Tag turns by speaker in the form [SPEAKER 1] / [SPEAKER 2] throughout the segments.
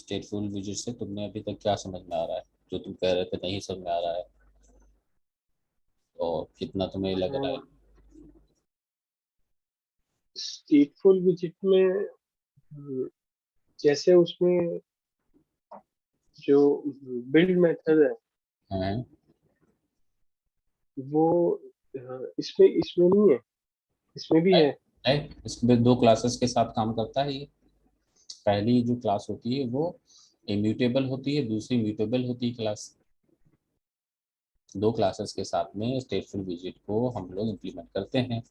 [SPEAKER 1] स्टेटफुल visit से तुमने अभी तक क्या समझ में आ रहा है, जो तुम कह रहे थे नहीं समझ में आ रहा है, और कितना तुम्हें लग रहा है?
[SPEAKER 2] स्टेटफुल विजिट में जैसे उसमें जो बिल्ड मेथड है
[SPEAKER 1] हैं?
[SPEAKER 2] वो इसमें इसमें नहीं है, इसमें भी
[SPEAKER 1] है,
[SPEAKER 2] है।
[SPEAKER 1] है। इसमें दो क्लासेस के साथ काम करता है ये। पहली जो क्लास होती है वो इम्यूटेबल होती है, दूसरी म्यूटेबल होती है क्लास। दो क्लासेस के साथ में स्टेटफुल विजिट को हम लोग इम्प्लीमेंट करते हैं।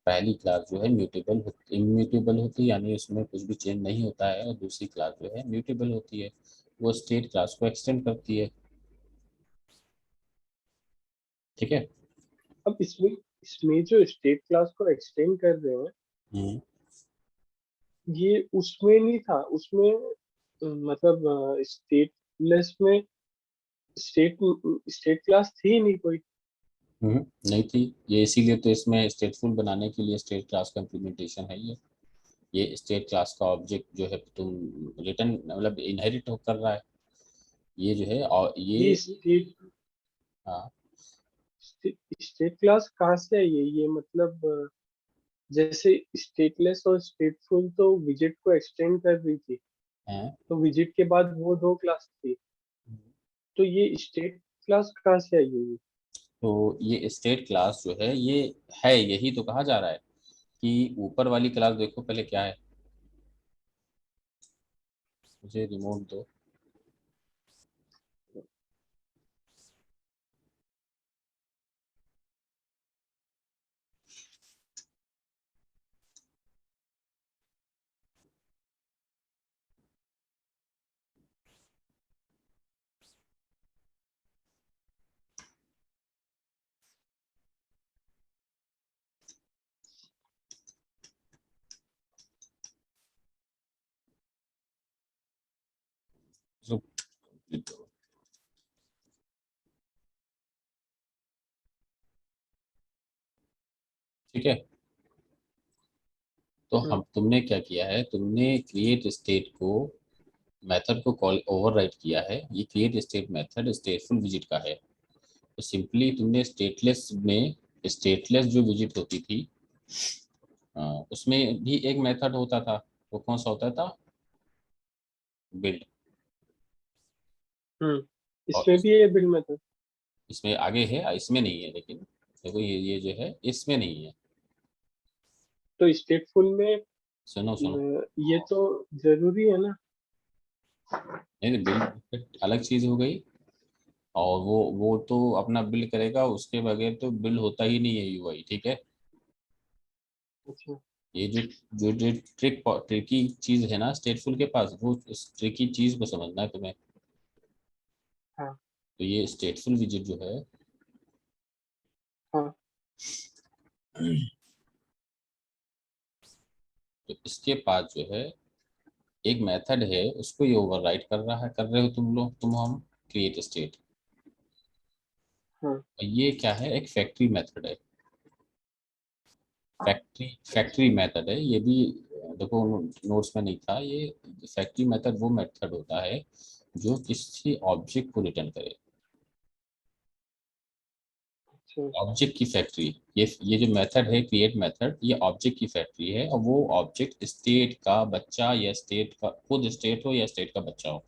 [SPEAKER 1] पहली क्लास जो है म्यूटेबल इम्यूटेबल होती है, यानी उसमें कुछ भी चेंज नहीं होता है, और दूसरी क्लास जो है म्यूटेबल होती है, वो स्टेट क्लास को एक्सटेंड करती है। ठीक है।
[SPEAKER 2] अब इसमें इसमें जो स्टेट क्लास को एक्सटेंड कर रहे हैं,
[SPEAKER 1] हम्म।
[SPEAKER 2] ये उसमें नहीं था। उसमें मतलब स्टेटलेस में स्टेट स्टेट क्लास थी नहीं कोई।
[SPEAKER 1] नहीं थी। ये इसीलिए तो इसमें स्टेटफुल बनाने के लिए स्टेट क्लास का इम्प्लीमेंटेशन है ये स्टेट क्लास का ऑब्जेक्ट जो है तुम रिटर्न मतलब इनहेरिट हो कर रहा है, ये जो है, और
[SPEAKER 2] ये
[SPEAKER 1] ये।
[SPEAKER 2] स्टेट
[SPEAKER 1] हाँ।
[SPEAKER 2] स्टेट क्लास कहाँ से है? ये मतलब जैसे स्टेटलेस और स्टेटफुल तो विजिट को एक्सटेंड कर रही थी,
[SPEAKER 1] है।
[SPEAKER 2] तो विजिट के बाद वो दो क्लास थी, तो ये स्टेट क्लास कहाँ से आई है ये?
[SPEAKER 1] तो ये स्टेट क्लास जो है ये है, यही तो कहा जा रहा है कि ऊपर वाली क्लास देखो पहले क्या है। मुझे रिमोट दो। ठीक है। तो हम
[SPEAKER 2] हम्म,
[SPEAKER 1] तुमने क्या किया है, तुमने क्रिएट स्टेट को मेथड को कॉल ओवरराइड किया है। ये क्रिएट स्टेट मेथड स्टेटफुल विजिट का है। तो सिंपली तुमने स्टेटलेस में स्टेटलेस जो विजिट होती थी, उसमें भी एक मेथड होता था। वो कौन सा होता था? बिल्ड। और
[SPEAKER 2] इसमें भी है बिल मेथड।
[SPEAKER 1] इसमें आगे है, इसमें नहीं है, लेकिन देखो ये जो है इसमें नहीं है।
[SPEAKER 2] तो स्टेटफुल में
[SPEAKER 1] सुनो सुनो।
[SPEAKER 2] ये तो जरूरी है ना।
[SPEAKER 1] नहीं, बिल्ड अलग चीज हो गई। और वो तो अपना बिल्ड करेगा, उसके बगैर तो बिल्ड होता ही नहीं है यूआई। ठीक है।
[SPEAKER 2] अच्छा।
[SPEAKER 1] ये जो ट्रिकी चीज है ना स्टेटफुल के पास, वो इस ट्रिकी चीज को समझना है तुम्हें।
[SPEAKER 2] हाँ
[SPEAKER 1] तो ये स्टेटफुल विजिट जो है,
[SPEAKER 2] हाँ।
[SPEAKER 1] तो इसके पास जो है एक मेथड है, उसको ये ओवरराइड कर रहे हो तुम लोग, हम क्रिएट स्टेट।
[SPEAKER 2] हाँ
[SPEAKER 1] ये क्या है, एक फैक्ट्री मेथड है। फैक्ट्री मेथड है ये भी। देखो नोट्स में नहीं था ये। फैक्ट्री मेथड वो मेथड होता है जो किसी ऑब्जेक्ट को रिटर्न करे।
[SPEAKER 2] अच्छा।
[SPEAKER 1] ऑब्जेक्ट की फैक्ट्री। ये जो मेथड है क्रिएट मेथड, ये ऑब्जेक्ट की फैक्ट्री है, और वो ऑब्जेक्ट स्टेट का बच्चा या स्टेट का खुद स्टेट हो या स्टेट का बच्चा हो।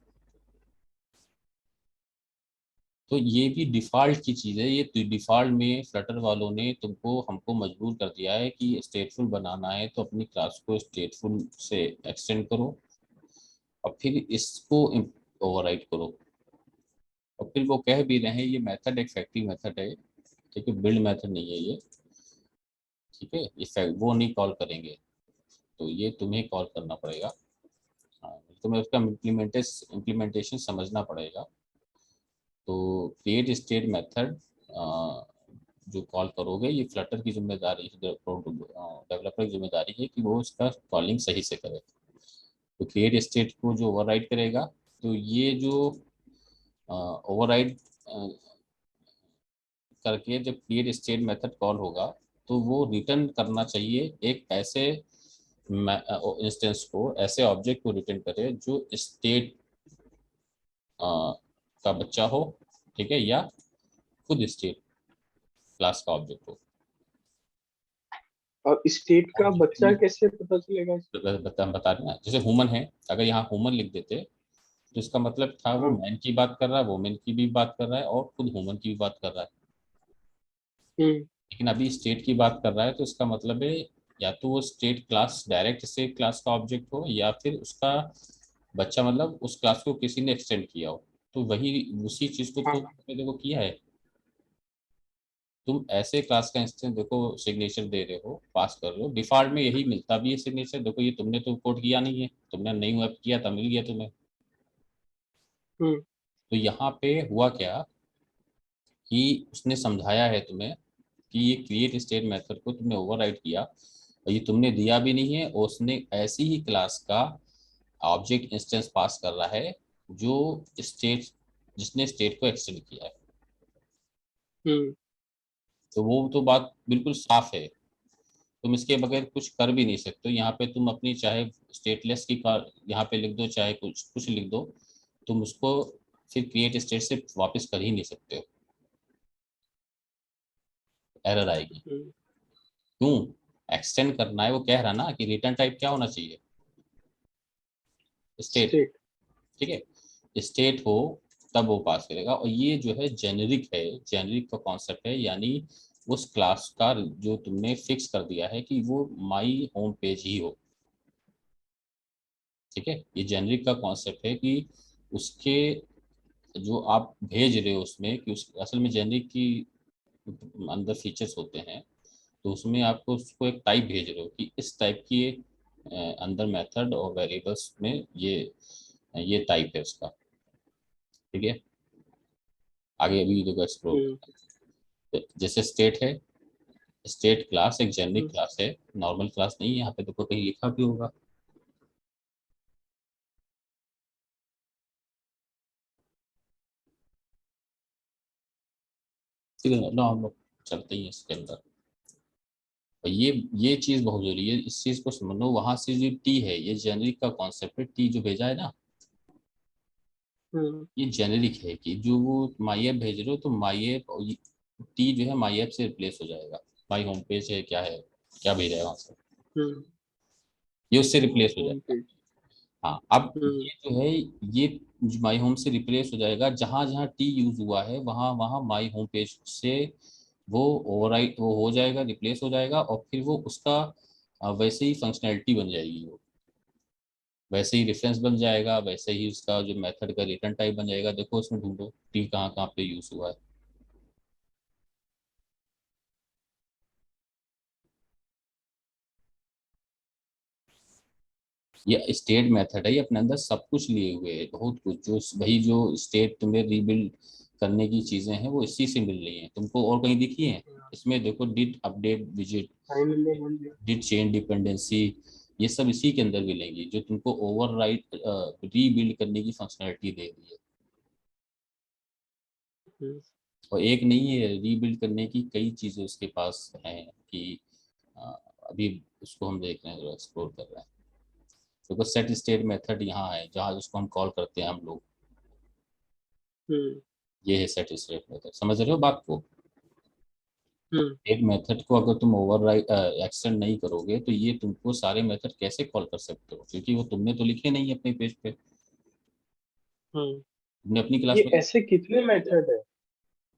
[SPEAKER 1] तो ये भी डिफॉल्ट की चीज़ है। ये डिफॉल्ट में फ्लटर वालों ने तुमको हमको मजबूर कर दिया है कि स्टेटफुल बनाना है तो अपनी क्लास को स्टेटफुल से एक्सटेंड करो, और फिर इसको ओवरराइड करो। और फिर वो कह भी रहे हैं ये मेथड एक फैक्ट्री मेथड है। ठीक है, बिल्ड मेथड नहीं है ये। ठीक है, वो नहीं कॉल करेंगे, तो ये तुम्हें कॉल करना पड़ेगा। हाँ, तुम्हें उसका इम्प्लीमेंटेशन समझना पड़ेगा। तो क्रिएट स्टेट मेथड जो कॉल करोगे, ये फ्लटर की जिम्मेदारी है, डेवलपर की जिम्मेदारी है कि वो उसका कॉलिंग सही से करे। तो क्रिएट स्टेट को जो ओवरराइड करेगा, तो ये जो ओवरराइड करके जब क्रिएट स्टेट मेथड कॉल होगा, तो वो रिटर्न करना चाहिए एक ऐसे इंस्टेंस को, ऐसे ऑब्जेक्ट को रिटर्न करे जो स्टेट का बच्चा हो, ठीक है, या खुद स्टेट क्लास का ऑब्जेक्ट हो।
[SPEAKER 2] और स्टेट का
[SPEAKER 1] ऑब्जेक्ट
[SPEAKER 2] बच्चा
[SPEAKER 1] में
[SPEAKER 2] कैसे पता चलेगा?
[SPEAKER 1] बता रहे हैं, जैसे ह्यूमन है, अगर यहाँ ह्यूमन लिख देते तो इसका मतलब था वो
[SPEAKER 2] हाँ।
[SPEAKER 1] मैन की बात कर रहा है, वुमेन की भी बात कर रहा है, और खुद ह्यूमन की भी बात कर रहा है।
[SPEAKER 2] हम्म।
[SPEAKER 1] लेकिन अभी स्टेट की बात कर रहा है, तो इसका मतलब है या तो वो state class direct state class का ऑब्जेक्ट हो, या फिर उसका बच्चा मतलब उस क्लास को किसी ने एक्सटेंड किया हो। तो वही उसी चीज को तो
[SPEAKER 2] हाँ।
[SPEAKER 1] तुमने देखो किया है। तुम ऐसे क्लास का इंस्टेंस देखो, सिग्नेचर दे रहे हो, पास कर रहे हो, डिफॉल्ट में यही मिलता भी है सिग्नेचर। देखो ये तुमने तो कोड किया नहीं है, तुमने नहीं वेब किया था, मिल गया तुम्हें।
[SPEAKER 2] हम्म।
[SPEAKER 1] तो यहाँ पे हुआ क्या कि उसने समझाया है तुम्हें कि ये क्रिएट स्टेट मेथड को तुमने ओवरराइड किया, और ये तुमने दिया भी नहीं है, और उसने ऐसी ही क्लास का ऑब्जेक्ट इंस्टेंस पास कर रहा है जो स्टेट, जिसने स्टेट को एक्सटेंड किया है।
[SPEAKER 2] हम्म।
[SPEAKER 1] तो वो तो बात बिल्कुल साफ है। तुम इसके बगैर कुछ कर भी नहीं सकते हो। यहाँ पे तुम अपनी चाहे स्टेटलेस की कार यहाँ पे लिख दो, चाहे कुछ कुछ लिख दो, तुम उसको फिर क्रिएट स्टेट से वापस कर ही नहीं सकते हो, एरर आएगी।
[SPEAKER 2] हम्म।
[SPEAKER 1] क्यों? एक्सटेंड करना है, वो कह रहा ना कि रिटर्न टाइप क्या होना चाहिए, स्टेट।
[SPEAKER 2] स्टेट।
[SPEAKER 1] ठीक है, स्टेट हो तब वो पास करेगा। और ये जो है जेनेरिक है, जेनेरिक का कॉन्सेप्ट है, यानी उस क्लास का जो तुमने फिक्स कर दिया है कि वो माई होम पेज ही हो। ठीक है, ये जेनेरिक का कॉन्सेप्ट है कि उसके जो आप भेज रहे हो उसमें, कि उस असल में जेनेरिक की अंदर फीचर्स होते हैं, तो उसमें आपको उसको एक टाइप भेज रहे हो कि इस टाइप की अंदर मेथड और वेरिएबल्स में ये टाइप है उसका। ठीक है, आगे अभी देखो एक्सप्लोर
[SPEAKER 2] हम्म।
[SPEAKER 1] करते हैं। जैसे स्टेट है, स्टेट क्लास एक जेनरिक
[SPEAKER 2] हम्म।
[SPEAKER 1] क्लास है, नॉर्मल क्लास नहीं है। यहाँ पे देखो कहीं लिखा भी होगा। ठीक है ना, हम लोग चलते ही हैं इसके अंदर। और ये चीज बहुत जरूरी है, इस चीज को समझो। वहां से जो टी है, ये जेनरिक का कॉन्सेप्ट है। टी जो भेजा है ना,
[SPEAKER 2] हम्म।
[SPEAKER 1] ये जेनेरिक है कि जो वो माई ऐप भेज रहे हो, तो माई ऐप, टी जो है माई ऐप से रिप्लेस हो जाएगा। माई होम पेज है, क्या है, क्या भेजा है वहां से,
[SPEAKER 2] हम्म।
[SPEAKER 1] ये उससे रिप्लेस हो
[SPEAKER 2] होम
[SPEAKER 1] जाएगा।
[SPEAKER 2] पेज।
[SPEAKER 1] हाँ, अब
[SPEAKER 2] हम्म।
[SPEAKER 1] ये जो है, ये माई होम से रिप्लेस हो जाएगा। जहां जहां टी यूज हुआ है, वहां वहां माई होम पेज से वो ओवरराइट वो हो जाएगा, रिप्लेस हो जाएगा, और फिर वो उसका वैसे ही फंक्शनैलिटी बन जाएगी वो, वैसे ही रेफरेंस बन जाएगा, वैसे ही उसका जो मेथड का रिटर्न टाइप बन जाएगा। देखो उसमें ढूंढो टी कहाँ कहाँ पे यूज हुआ है। ये स्टेट मेथड है, ये अपने अंदर सब कुछ लिए हुए है, बहुत कुछ। जो वही जो स्टेट तुम्हें रीबिल्ड करने की चीजें हैं, वो इसी से मिल रही हैं तुमको। और कहीं दिखी है? इसमें देखो, did update visit,
[SPEAKER 2] file number 1।
[SPEAKER 1] Did change dependency, ये सब इसी के अंदर मिलेंगी, जो तुमको ओवरराइट रीबिल्ड करने की फंक्शनलिटी दे रही है।
[SPEAKER 2] हम्म।
[SPEAKER 1] और एक नहीं है, रीबिल्ड करने की कई चीजें उसके पास हैं कि अ, अभी उसको हम देख रहे हैं, एक्सप्लोर कर रहे हैं। देखो सेट स्टेट मेथड यहाँ है, जहाँ उसको हम कॉल करते हैं हम लोग।
[SPEAKER 2] हम्म।
[SPEAKER 1] ये है सेट स्टेट मेथड, समझ रहे हो बात को?
[SPEAKER 2] हम्म।
[SPEAKER 1] एक मेथड को अगर तुम ओवरराइड एक्सटेंड नहीं करोगे, तो ये तुमको सारे मेथड कैसे कॉल कर सकते हो, क्योंकि वो तुमने तो लिखे नहीं है अपने पेज पे,
[SPEAKER 2] हम्म।
[SPEAKER 1] तुमने अपनी क्लास
[SPEAKER 2] ये
[SPEAKER 1] में।
[SPEAKER 2] ऐसे कितने मेथड है?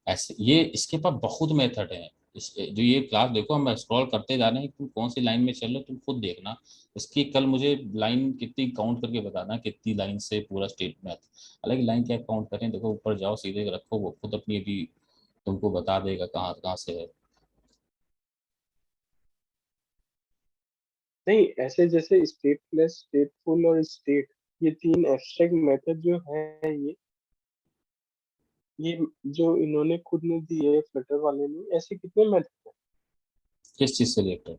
[SPEAKER 1] ऐसे ये इसके पास बहुत मेथड है। जो ये क्लास देखो, हम स्क्रॉल करते जा रहे हैं, तुम कौन सी लाइन में चल रहे हो तुम खुद देखना। इसकी कल मुझे लाइन कितनी काउंट करके बताना, कितनी लाइन से पूरा स्टेट मैथ। हालांकि लाइन क्या काउंट करें, देखो ऊपर जाओ सीधे रखो, वो खुद अपनी अभी तुमको बता देगा कहाँ कहाँ से है।
[SPEAKER 2] नहीं, ऐसे जैसे स्टेटलेस, स्टेटफुल और स्टेट, ये तीन एब्स्ट्रैक्ट मेथड जो है, ये जो इन्होंने खुद ने दिए फ्लटर वाले ने, ऐसे कितने मेथड
[SPEAKER 1] किस चीज़ से रिलेटेड?
[SPEAKER 2] है?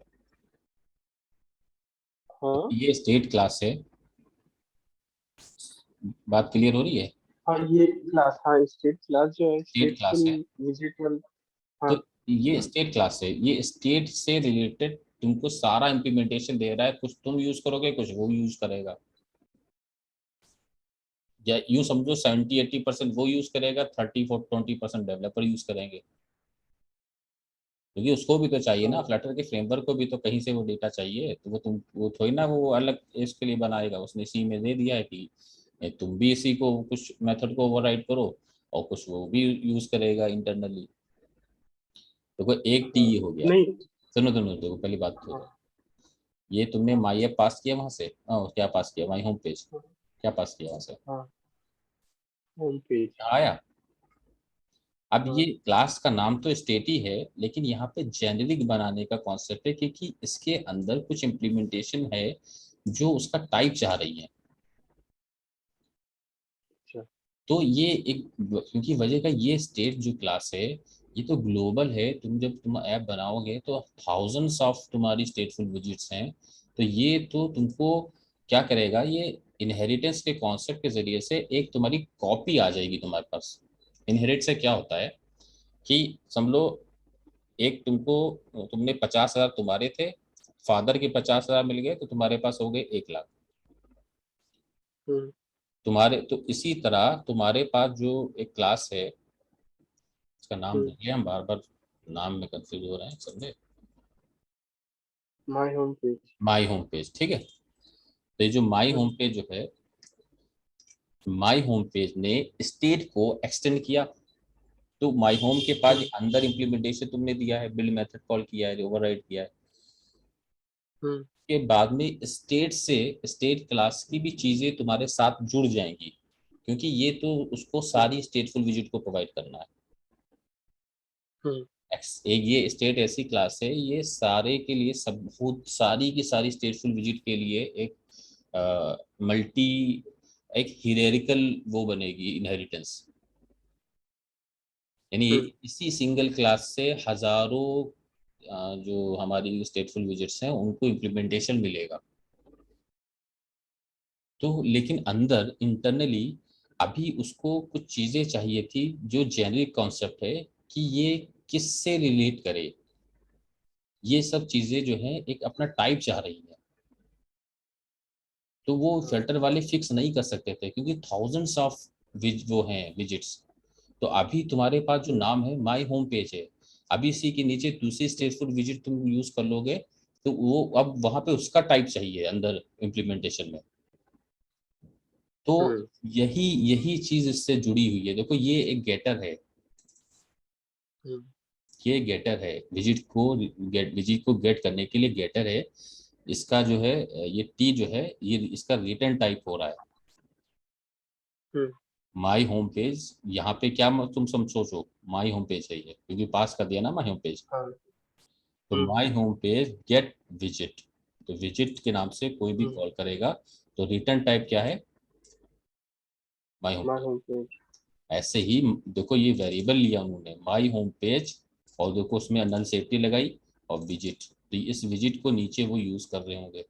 [SPEAKER 2] हाँ।
[SPEAKER 1] ये स्टेट क्लास है, बात क्लियर हो रही है?
[SPEAKER 2] हाँ, ये क्लास, हाँ स्टेट क्लास जो है,
[SPEAKER 1] स्टेट क्लास
[SPEAKER 2] स्टेटफुल
[SPEAKER 1] है,
[SPEAKER 2] विजिट वाला।
[SPEAKER 1] तो
[SPEAKER 2] हाँ।
[SPEAKER 1] ये स्टेट क्लास है, ये स्टेट से रिलेटेड तुमको सारा इम्प्लीमेंटेशन दे रहा है, कुछ तुम यूज करोगे कुछ वो यूज करेगा, या यूं समझो 70-80% वो यूज करेगा, 30-20% डेवलपर यूज करेंगे, क्योंकि उसको भी तो चाहिए ना,
[SPEAKER 2] हाँ
[SPEAKER 1] फ्लटर के फ्रेमवर्क को भी तो कहीं से वो डेटा चाहिए, तो वो थोड़ी ना वो अलग इसके लिए बनाएगा, उसने सी में दे दिया है कि तुम भी इसी को कुछ मेथड को ओवरराइड करो और कुछ वो भी यूज करेगा इंटरनली। देखो एक टी
[SPEAKER 2] हाँ।
[SPEAKER 1] ये हो गया।
[SPEAKER 2] नहीं।
[SPEAKER 1] सुनो सुनो, देखो पहली बात तो
[SPEAKER 2] हाँ
[SPEAKER 1] ये तुमने
[SPEAKER 2] हाँ
[SPEAKER 1] माई ऐप पास किया वहां से, क्या पास किया, माई होम पेज
[SPEAKER 2] हाँ
[SPEAKER 1] क्या पास किया वहां से,
[SPEAKER 2] हाँ, होम पेज।
[SPEAKER 1] आया। अब ये
[SPEAKER 2] हाँ।
[SPEAKER 1] क्लास का नाम तो स्टेट ही है, लेकिन यहाँ पे जेनेरिक बनाने का कॉन्सेप्ट है, क्योंकि इसके अंदर कुछ इम्प्लीमेंटेशन है जो उसका टाइप चाह रही है।
[SPEAKER 2] अच्छा।
[SPEAKER 1] तो ये एक, क्योंकि वजह का ये स्टेट जो क्लास है ये तो ग्लोबल है, तुम जब तुम ऐप बनाओगे तो थाउजेंड्स ऑफ तुम्हारी स्टेटफुल विजिट्स हैं, तो ये तो तुमको क्या करेगा, ये इनहेरिटेंस के कॉन्सेप्ट के जरिए से एक तुम्हारी कॉपी आ जाएगी तुम्हारे पास। इनहेरिट से क्या होता है कि समझ लो एक तुमको, तुमने 50,000 तुम्हारे थे, फादर के 50,000 मिल गए तो तुम्हारे पास हो गए 1 लाख
[SPEAKER 2] हम्म
[SPEAKER 1] तुम्हारे। तो इसी तरह तुम्हारे पास जो एक क्लास है, इसका नाम
[SPEAKER 2] हम्म।
[SPEAKER 1] भूल गया, हम बार बार नाम में कंफ्यूज हो रहे हैं, समझे।
[SPEAKER 2] My home page.
[SPEAKER 1] My home page, ठीक है। तो ये जो माई होम
[SPEAKER 2] हम्म
[SPEAKER 1] पेज जो है, माई होम पेज ने स्टेट को एक्सटेंड किया। तो माई होम के पास
[SPEAKER 2] हम्म
[SPEAKER 1] अंदर इम्प्लीमेंटेशन तुमने दिया है, बिल्ड मेथड कॉल किया है, ओवरराइड किया है,
[SPEAKER 2] हम्म
[SPEAKER 1] के बाद में स्टेट से स्टेट क्लास की भी चीजें तुम्हारे साथ जुड़ जाएंगी, क्योंकि ये तो उसको
[SPEAKER 2] हम्म
[SPEAKER 1] सारी स्टेटफुल विजिट को प्रोवाइड करना है।
[SPEAKER 2] हम्म
[SPEAKER 1] एक ये स्टेट ऐसी क्लास है, ये सारे के लिए सब बहुत सारी की सारी स्टेटफुल विजिट के लिए एक मल्टी, एक हिरेरिकल वो बनेगी इनहेरिटेंस, यानी
[SPEAKER 2] हम्म।
[SPEAKER 1] इसी सिंगल क्लास से हजारों जो हमारी स्टेटफुल विजिट्स हैं उनको इम्प्लीमेंटेशन मिलेगा। तो लेकिन अंदर इंटरनली अभी उसको कुछ चीजें चाहिए थी जो जेनरिक कॉन्सेप्ट है, कि ये किससे रिलेट करे, ये सब चीजें जो है एक अपना टाइप चाह रही है। तो वो
[SPEAKER 2] हाँ।
[SPEAKER 1] फिल्टर वाले फिक्स नहीं कर सकते थे, क्योंकि थाउजेंड्स ऑफ वो हैं विजिट्स। तो अभी तुम्हारे पास जो
[SPEAKER 2] हम्म
[SPEAKER 1] नाम है माई होम पेज है, अभी इसी के नीचे दूसरी स्टेटफुल विजिट तुम यूज कर लोगे, तो वो अब वहां पे उसका टाइप चाहिए अंदर इम्प्लीमेंटेशन में। तो
[SPEAKER 2] हम्म
[SPEAKER 1] यही यही चीज इससे जुड़ी हुई है। देखो ये एक गेटर है,
[SPEAKER 2] हम्म
[SPEAKER 1] ये गेटर है विजिट को गेट करने के लिए गेटर है। इसका जो है ये टी जो है ये इसका रिटर्न टाइप हो रहा है
[SPEAKER 2] हम्म।
[SPEAKER 1] माई होम पेज। यहाँ पे क्या तुम सम सोचो, माई होम पेज है ये, क्योंकि पास कर दिया ना माई होम पेज।
[SPEAKER 2] हाँ।
[SPEAKER 1] तो my home page get visit, तो विजिट के नाम से कोई भी
[SPEAKER 2] हम्म।
[SPEAKER 1] कॉल करेगा, तो रिटर्न टाइप क्या है, my home
[SPEAKER 2] my
[SPEAKER 1] page.
[SPEAKER 2] Home page.
[SPEAKER 1] ऐसे ही देखो ये वेरिएबल लिया उन्होंने माई होम पेज, और देखो उसमें नल सेफ्टी लगाई और विजिट, तो इस विजिट को नीचे वो यूज कर रहे होंगे।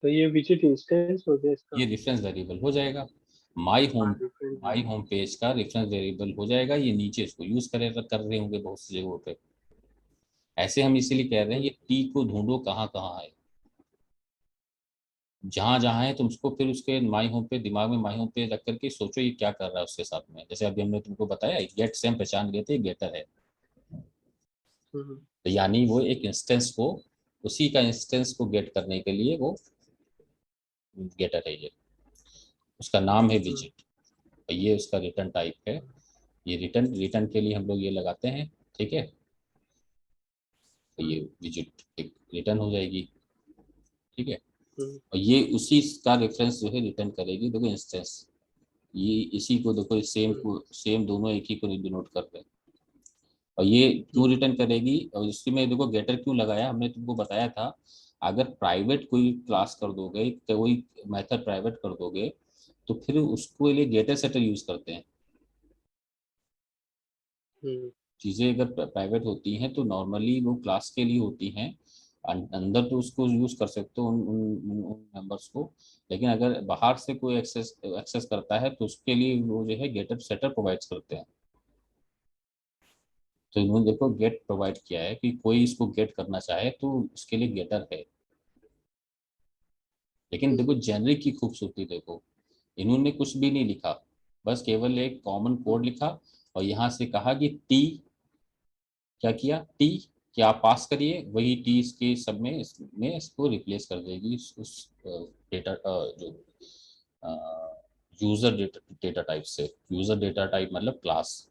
[SPEAKER 2] तो ये विजिट इंस्टेंस हो गया इसका।
[SPEAKER 1] ये रेफरेंस वेरिएबल हो जाएगा, माई
[SPEAKER 2] हाँ,
[SPEAKER 1] होम
[SPEAKER 2] डिफरेंट है।
[SPEAKER 1] माई होम पेज का रेफरेंस वेरिएबल हो जाएगा, ये नीचे इसको यूज कर रहे होंगे बहुत सी जगहों पे। ऐसे हम इसीलिए कह रहे हैं ये टी को ढूंढो कहाँ कहाँ है, जहां जहां है तुम उसको फिर उसके माई होम पे दिमाग में माई होम पे रख करके सोचो ये क्या कर रहा है उसके साथ में। जैसे अभी हमने तुमको बताया गेट से हम पहचान गए थे गेटर है,
[SPEAKER 2] हम्म
[SPEAKER 1] तो यानी वो एक इंस्टेंस को, उसी का इंस्टेंस को गेट करने के लिए वो गेटर है ये, उसका नाम है
[SPEAKER 2] हम्म
[SPEAKER 1] विजिट, और ये उसका रिटर्न टाइप है। ये रिटर्न रिटर्न के लिए हम लोग ये लगाते हैं, ठीक है। तो ये
[SPEAKER 2] हम्म
[SPEAKER 1] विजिट एक रिटर्न हो जाएगी, ठीक है।
[SPEAKER 2] हम्म
[SPEAKER 1] और ये उसी का रेफरेंस जो है रिटर्न करेगी, देखो इंस्टेंस, ये इसी को देखो सेम
[SPEAKER 2] हम्म
[SPEAKER 1] को सेम दोनों एक ही को डिनोट कर रहे हैं। और ये क्यों
[SPEAKER 2] हम्म
[SPEAKER 1] रिटर्न करेगी, और इसमें देखो गेटर क्यों लगाया, हमने तुमको बताया था अगर प्राइवेट कोई क्लास कर दोगे, कोई मेथड प्राइवेट कर दोगे, तो फिर उसको लिए गेटर सेटर यूज करते हैं।
[SPEAKER 2] हम्म
[SPEAKER 1] चीज़ें अगर प्राइवेट होती हैं तो नॉर्मली वो क्लास के लिए होती हैं, अंदर तो उसको यूज कर सकते हो उन मेंबर्स को, लेकिन अगर बाहर से कोई एक्सेस एक्सेस करता है तो उसके लिए वो जो है गेटर सेटर प्रोवाइड करते हैं। तो इन्होंने देखो गेट प्रोवाइड किया है कि कोई इसको गेट करना चाहे तो उसके लिए गेटर है। लेकिन देखो जेनरिक की खूबसूरती देखो, इन्होंने कुछ भी नहीं लिखा, बस केवल एक कॉमन कोड लिखा और यहाँ से कहा कि टी, क्या किया, टी क्या आप पास करिए, वही टी इसके सब में इसमें इसको रिप्लेस कर देगी उस डेटा जो यूजर डेटा टाइप से। यूजर डेटा टाइप मतलब क्लास,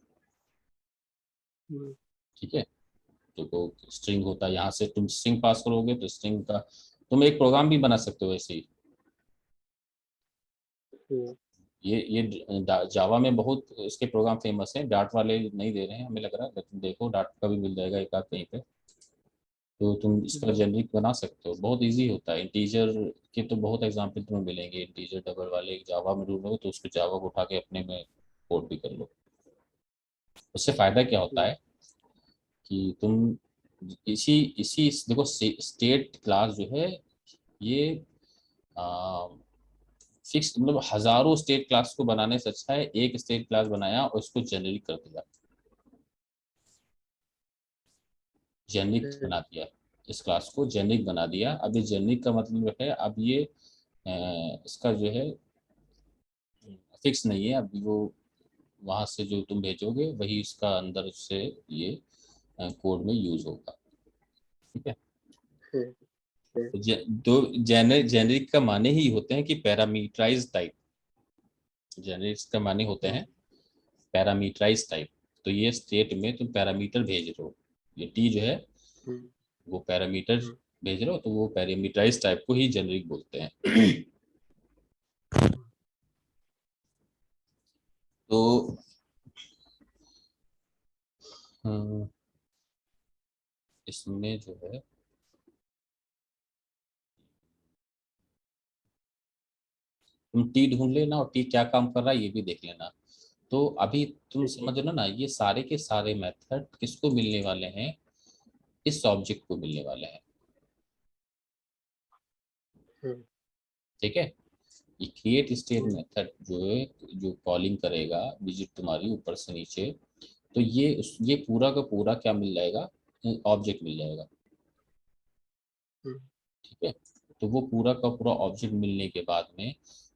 [SPEAKER 1] ठीक है। तो स्ट्रिंग होता है, यहाँ से तुम स्ट्रिंग पास करोगे तो स्ट्रिंग का तुम एक प्रोग्राम भी बना सकते हो ऐसे ही। ये जावा में बहुत इसके प्रोग्राम फेमस हैं, डार्ट वाले नहीं दे रहे हैं हमें लग रहा है, लेकिन देखो डार्ट का भी मिल जाएगा एक आध कहीं पे, तो तुम इसका जेनरिक बना सकते हो, बहुत इजी होता है। इंटीजर के तो बहुत एग्जांपल तुम्हें मिलेंगे, इंटीजर डबल वाले जावा में ढूंढो तो उसको जावा को उठा के अपने में कोड भी कर लो। उससे फायदा क्या होता है कि तुम इसी इसी देखो स्टेट क्लास जो है ये फिक्स, मतलब हजारों स्टेट क्लास को बनाने से अच्छा है एक स्टेट क्लास बनाया और उसको जेनरिक कर दिया, जेनरिक बना दिया, इस क्लास को जेनरिक बना दिया। अब ये जेनरिक का मतलब है अब ये इसका जो है फिक्स नहीं है, अब वो वहां से जो तुम भेजोगे वही इसका अंदर से ये कोड में यूज होगा, ठीक है। तो दो जेनरिक का माने ही होते हैं कि पैरामीटराइज टाइप, जेनरिक का माने होते हैं पैरामीटराइज टाइप। तो ये स्टेट में तुम पैरामीटर भेज रहे हो, ये टी जो है वो पैरामीटर भेज रहे हो, तो वो पैरामीटराइज टाइप को ही जेनरिक बोलते हैं। तो इसमें जो है तुम टी ढूंढ लेना और टी क्या काम कर रहा है ये भी देख लेना। तो अभी तुम समझ लो ना, ये सारे के सारे मेथड किसको मिलने वाले हैं, इस ऑब्जेक्ट को मिलने वाले हैं, ठीक है। ये क्रिएट स्टेट मेथड जो है, जो कॉलिंग करेगा विजिट तुम्हारी ऊपर से नीचे, तो ये पूरा का पूरा क्या मिल जाएगा, ऑब्जेक्ट मिल जाएगा, ठीक है। तो वो पूरा का पूरा ऑब्जेक्ट मिलने के बाद में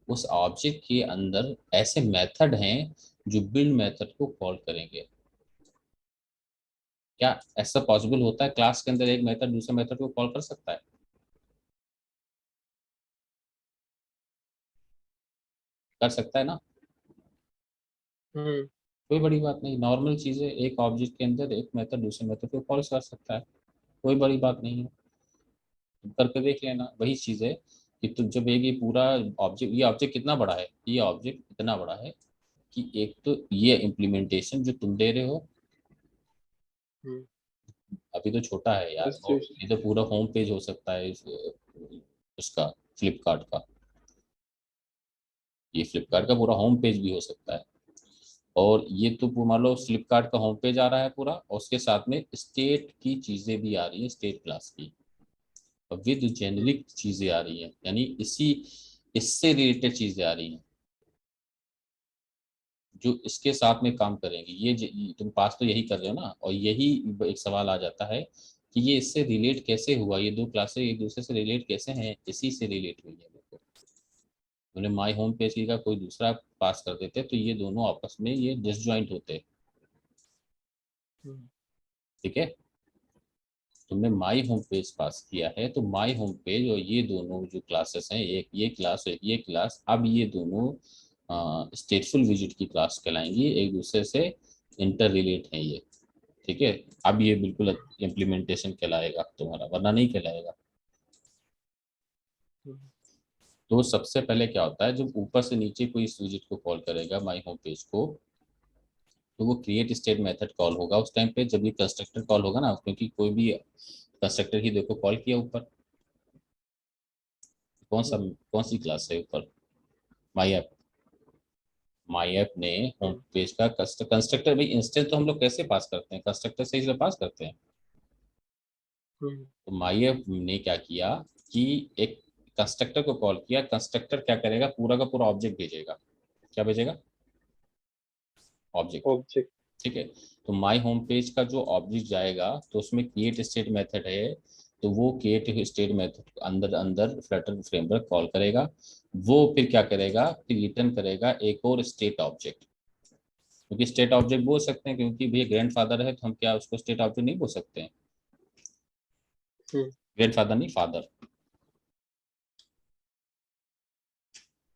[SPEAKER 1] उस ऑब्जेक्ट के अंदर ऐसे मेथड हैं जो बिल्ड मेथड को कॉल करेंगे। क्या ऐसा पॉसिबल होता है क्लास के अंदर एक मेथड दूसरे मेथड को कॉल कर सकता है? कर सकता है ना, कोई बड़ी बात नहीं, नॉर्मल चीज है, एक ऑब्जेक्ट के अंदर एक मेथड दूसरे मेथड को कॉल कर सकता है, कोई बड़ी बात नहीं है। तुम करके देख लेना, वही चीज है कि तुम जब एक ये पूरा ऑब्जेक्ट, ये ऑब्जेक्ट कितना बड़ा है, ये ऑब्जेक्ट इतना बड़ा है कि एक तो ये इम्प्लीमेंटेशन जो तुम दे रहे हो अभी तो छोटा है यार, और ये तो पूरा होम पेज हो सकता है उसका, फ्लिपकार्ट का, ये फ्लिपकार्ट का पूरा होम पेज भी हो सकता है। और ये तो मान लो फ्लिपकार्ट का होम पेज आ रहा है पूरा, और उसके साथ में स्टेट की चीजें भी आ रही हैं, स्टेट क्लास की, और विद जेनरिक चीजें आ रही हैं, यानी इसी इससे रिलेटेड चीजें आ रही हैं जो इसके साथ में काम करेंगी। तुम पास तो यही कर रहे हो ना, और यही एक सवाल आ जाता है कि ये इससे रिलेट कैसे हुआ, ये दो क्लासें एक दूसरे से रिलेट कैसे हैं, इसी से रिलेट हुई है। देखो मैंने माई होम पेज का कोई दूसरा पास कर देते तो ये दोनों आपस में ये डिसजॉइंट होते, ठीक है। तुमने माई होम पेज पास किया है तो माई होम पेज और ये दोनों जो क्लासेस हैं, एक ये क्लास और एक ये क्लास, अब ये दोनों स्टेटफुल विजिट की क्लास कहलाएंगी, एक दूसरे से इंटर रिलेट हैं ये, ठीक है। अब ये बिल्कुल इम्प्लीमेंटेशन कहलाएगा तुम्हारा, वरना नहीं कहलाएगा। तो सबसे पहले क्या होता है, जब ऊपर से नीचे कोई इस विजिट को कॉल करेगा माई होम पेज को, तो वो क्रिएट स्टेट मेथड कॉल होगा उस टाइम पे जब ये कंस्ट्रक्टर कॉल होगा ना, क्योंकि कोई भी कंस्ट्रक्टर ही देखो कॉल किया ऊपर, कौन सी क्लास है ऊपर, माई ऐप, माई ऐप ने होम पेज का कंस्ट्रक्टर भाई, इंस्टेंस तो हम लोग कैसे पास करते हैं, कंस्ट्रक्टर से ही पास करते हैं। तो माई ऐप ने क्या किया कि एक कंस्ट्रक्टर को कॉल किया, कंस्ट्रक्टर क्या करेगा, पूरा का पूरा ऑब्जेक्ट भेजेगा, क्या भेजेगा, ऑब्जेक्ट,
[SPEAKER 2] ऑब्जेक्ट।
[SPEAKER 1] ठीक है। तो माई होम पेज का जो ऑब्जेक्ट जाएगा तो उसमें क्रिएट स्टेट मेथड है, तो वो क्रिएट स्टेट मेथड अंदर अंदर फ्लटर फ्रेमवर्क कॉल करेगा। वो फिर क्या करेगा, फिर रिटर्न करेगा एक और स्टेट ऑब्जेक्ट, क्योंकि स्टेट ऑब्जेक्ट बोल सकते हैं क्योंकि भैया ग्रैंडफादर है तो हम क्या उसको स्टेट ऑब्जेक्ट नहीं बोल सकते हैं,
[SPEAKER 2] हम्म।
[SPEAKER 1] ग्रैंडफादर नहीं फादर,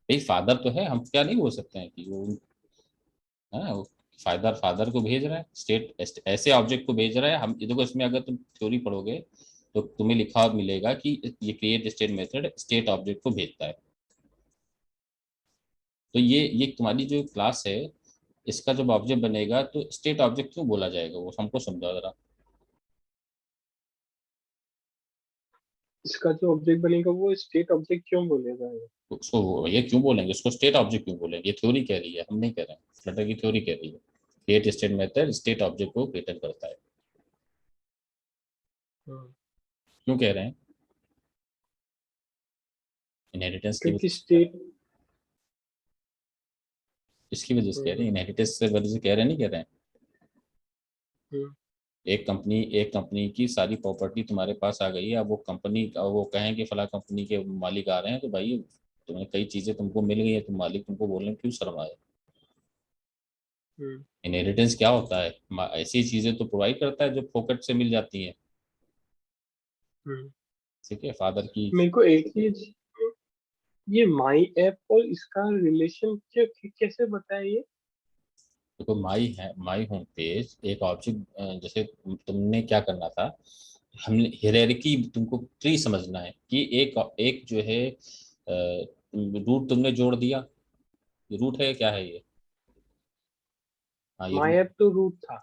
[SPEAKER 1] भाई फादर तो है, हम क्या नहीं बोल सकते हैं कि वो है वो फादर, फादर को भेज रहा है, स्टेट ऐसे ऑब्जेक्ट को भेज रहा है। हम देखो इसमें अगर तुम थ्योरी पढ़ोगे तो तुम्हें लिखा हुआ मिलेगा कि ये create state method state object को भेजता है। तो ये तुम्हारी जो क्लास है, इसका जब ऑब्जेक्ट बनेगा तो स्टेट ऑब्जेक्ट क्यों बोला जाएगा, वो हमको समझाओ जरा।
[SPEAKER 2] इसका जो ऑब्जेक्ट बनेगा वो स्टेट ऑब्जेक्ट क्यों बोला जाएगा?
[SPEAKER 1] तो उसको ये क्यों बोलेंगे, उसको स्टेट ऑब्जेक्ट क्यों बोलेंगे, ये थ्योरी कह रही है, हम नहीं कह रहे हैं, फ्लटर की थ्योरी कह रही है create state method state object को रिटर्न करता है।
[SPEAKER 2] हाँ,
[SPEAKER 1] क्यों कह रहे हैं, इनहेरिटेंस की
[SPEAKER 2] क्योंकि
[SPEAKER 1] वजह से,
[SPEAKER 2] स्टेट।
[SPEAKER 1] इसकी वजह से कह रहे हैं, इनहेरिटेंस से वजह से कह रहे हैं, नहीं कह रहे हैं। एक कंपनी की सारी प्रॉपर्टी तुम्हारे पास आ गई है, अब वो कंपनी, वो कहें कि फला कंपनी के मालिक आ रहे हैं तो भाई तुम्हें कई चीजें तुमको मिल गई है, तुम मालिक तुमको बोलने में क्यों शर्म आए। इनहेरिटेंस क्या होता है, ऐसी चीजें तो प्रोवाइड करता है जो फोकट से मिल जाती हैं। ठीक है, फादर की।
[SPEAKER 2] मेरे को एक चीज, ये माई ऐप और इसका रिलेशन क्या, कैसे बताया ये?
[SPEAKER 1] देखो माई है, माई होम पेज एक ऑब्जेक्ट, जैसे तुमने क्या करना था, हमने हियरार्की, तुमको ट्री समझना है कि एक एक जो है रूट तुमने जोड़ दिया, रूट है क्या है ये, हाँ ये
[SPEAKER 2] माई
[SPEAKER 1] रूट,
[SPEAKER 2] ऐप तो रूट था।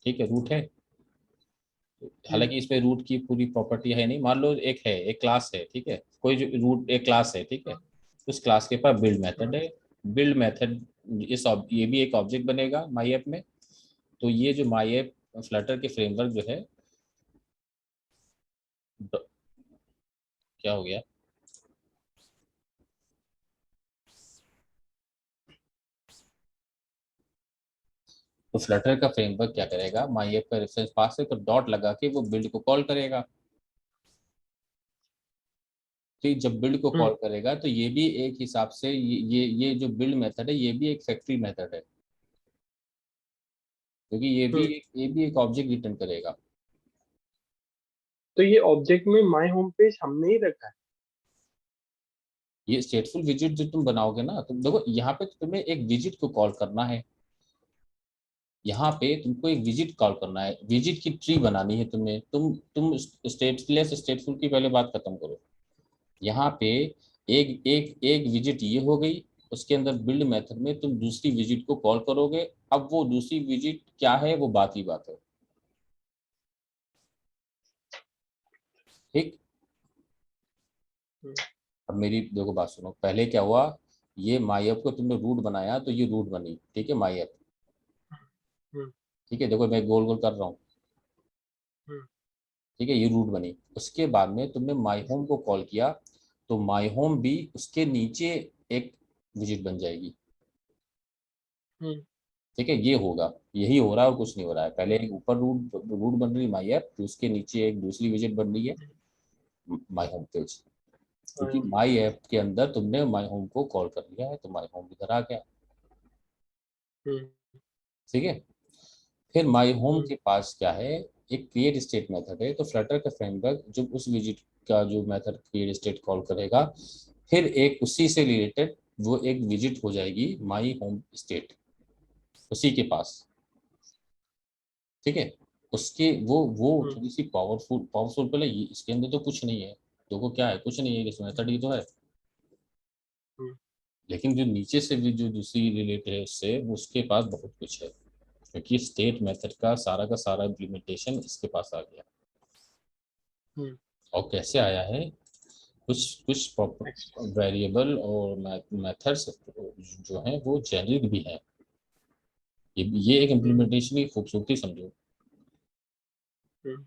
[SPEAKER 1] ठीक है रूट है।
[SPEAKER 2] हम्म।
[SPEAKER 1] हालांकि इसमें रूट की पूरी प्रॉपर्टी है नहीं, मान लो एक है, एक क्लास है, ठीक है, कोई जो रूट एक क्लास है, ठीक है, उस क्लास के पास बिल्ड मेथड है। बिल्ड मेथड ये भी एक ऑब्जेक्ट बनेगा माई ऐप में। तो ये जो माई ऐप फ्लटर के फ्रेमवर्क जो है, क्या हो गया, तो फ्लटर का फ्रेमवर्क क्या करेगा, माई ऐप का रेफरेंस पास है तो डॉट लगा के वो बिल्ड को कॉल करेगा। फिर जब बिल्ड को कॉल करेगा तो ये भी एक हिसाब से ये जो बिल्ड मेथड है ये भी एक फैक्ट्री मेथड है, क्योंकि ये भी एक ऑब्जेक्ट रिटर्न करेगा।
[SPEAKER 2] तो ये ऑब्जेक्ट में माई होम पेज हमने ही रखा है।
[SPEAKER 1] ये स्टेटफुल विजिट जो तुम बनाओगे ना, तुम देखो यहाँ पे तो तुम्हें एक विजिट को कॉल करना है, यहाँ पे तुमको एक विजिट कॉल करना है, विजिट की ट्री बनानी है तुम्हें, तुम स्टेटलेस स्टेटफुल की पहले बात खत्म करो। यहाँ पे एक एक एक विजिट ये हो गई, उसके अंदर बिल्ड मेथड में तुम दूसरी विजिट को कॉल करोगे। अब वो दूसरी विजिट क्या है वो बात ही बात है, ठीक।
[SPEAKER 2] हम्म।
[SPEAKER 1] अब मेरी देखो बात सुनो, पहले क्या हुआ, ये माई ऐप को तुमने रूट बनाया तो ये रूट बनी, ठीक है माई ऐप,
[SPEAKER 2] हम्म।
[SPEAKER 1] ठीक है, देखो मैं गोल गोल कर रहा हूँ,
[SPEAKER 2] हम्म।
[SPEAKER 1] ठीक है, ये रूट बनी। उसके बाद में तुमने माई होम को कॉल किया, तो माई होम भी उसके नीचे एक विजिट बन जाएगी,
[SPEAKER 2] हम्म।
[SPEAKER 1] ठीक है, ये होगा, यही हो रहा है और कुछ नहीं हो रहा है। पहले एक ऊपर रूट रूट बन रही माई ऐप, फिर उसके नीचे एक दूसरी विजिट बन रही है माई होम पेज, क्योंकि माई ऐप के अंदर तुमने माई होम को कॉल कर लिया है तो माई होम इधर आ गया,
[SPEAKER 2] हम्म।
[SPEAKER 1] ठीक है। फिर माई होम
[SPEAKER 2] हम्म।
[SPEAKER 1] के पास क्या है, एक क्रिएट स्टेट मेथड है, तो फ्लटर का फ्रेमवर्क जब उस विजिट का जो मेथड क्रिएट स्टेट कॉल करेगा, फिर एक उसी से रिलेटेड वो एक विजिट हो जाएगी माई होम स्टेट उसी के पास, ठीक है। उसके वो
[SPEAKER 2] हम्म।
[SPEAKER 1] थोड़ी सी पावरफुल पावरफुल पहले इसके अंदर तो कुछ नहीं है, देखो क्या है, कुछ नहीं है, इस मेथड ही तो है।
[SPEAKER 2] हम्म।
[SPEAKER 1] लेकिन जो नीचे से भी जो दूसरी रिलेटेड है उससे, उसके पास बहुत कुछ है, क्योंकि स्टेट मेथड का सारा इम्प्लीमेंटेशन इसके पास आ गया।
[SPEAKER 2] हम्म।
[SPEAKER 1] और कैसे आया है, कुछ कुछ वेरिएबल और मेथड्स जो हैं वो जेनरिक भी हैं। ये एक
[SPEAKER 2] हम्म।
[SPEAKER 1] इम्प्लीमेंटेशन की खूबसूरती समझो।
[SPEAKER 2] हम्म।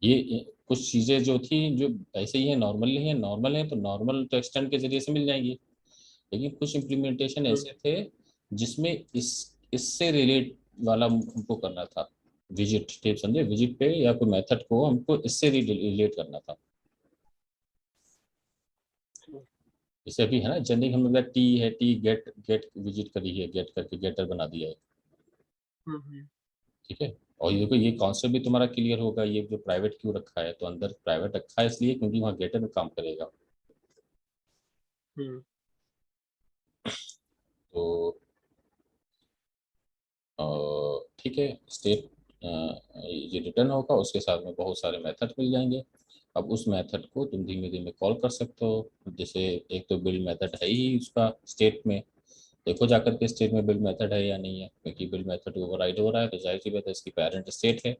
[SPEAKER 1] ये कुछ चीजें जो थी जो ऐसे ही है, नॉर्मल है तो नॉर्मल तो एक्सटेंड के जरिए से मिल जाएंगी, लेकिन कुछ इम्प्लीमेंटेशन
[SPEAKER 2] हम्म।
[SPEAKER 1] ऐसे थे जिसमें इससे रिलेट वाला हमको करना था, विजिट स्टेप समझे, विजिट पे या कोई मेथड को हमको इससे रिलेट करना था। जैसे अभी है ना जनरली हम लोग टी है, टी गेट, गेट विजिट करी है, गेट करके गेटर बना दिया है।
[SPEAKER 2] हम्म
[SPEAKER 1] ठीक है। और ये देखो ये कॉन्सेप्ट भी तुम्हारा क्लियर होगा, ये जो प्राइवेट क्यों रखा है, तो अंदर प्राइवेट रखा है इसलिए क्योंकि वहाँ गेटर में काम करेगा।
[SPEAKER 2] हम्म
[SPEAKER 1] तो ठीक है, स्टेट ये रिटर्न होगा, उसके साथ में बहुत सारे मेथड मिल जाएंगे। अब उस मेथड को तुम धीमे धीमे कॉल कर सकते हो। जैसे एक तो बिल्ड मेथड है ही उसका स्टेट में, देखो जाकर के स्टेट में बिल्ड मेथड है या नहीं है, क्योंकि बिल्ड मेथड ओवरराइड हो रहा है तो जाहिर सी बात है इसकी पेरेंट स्टेट है,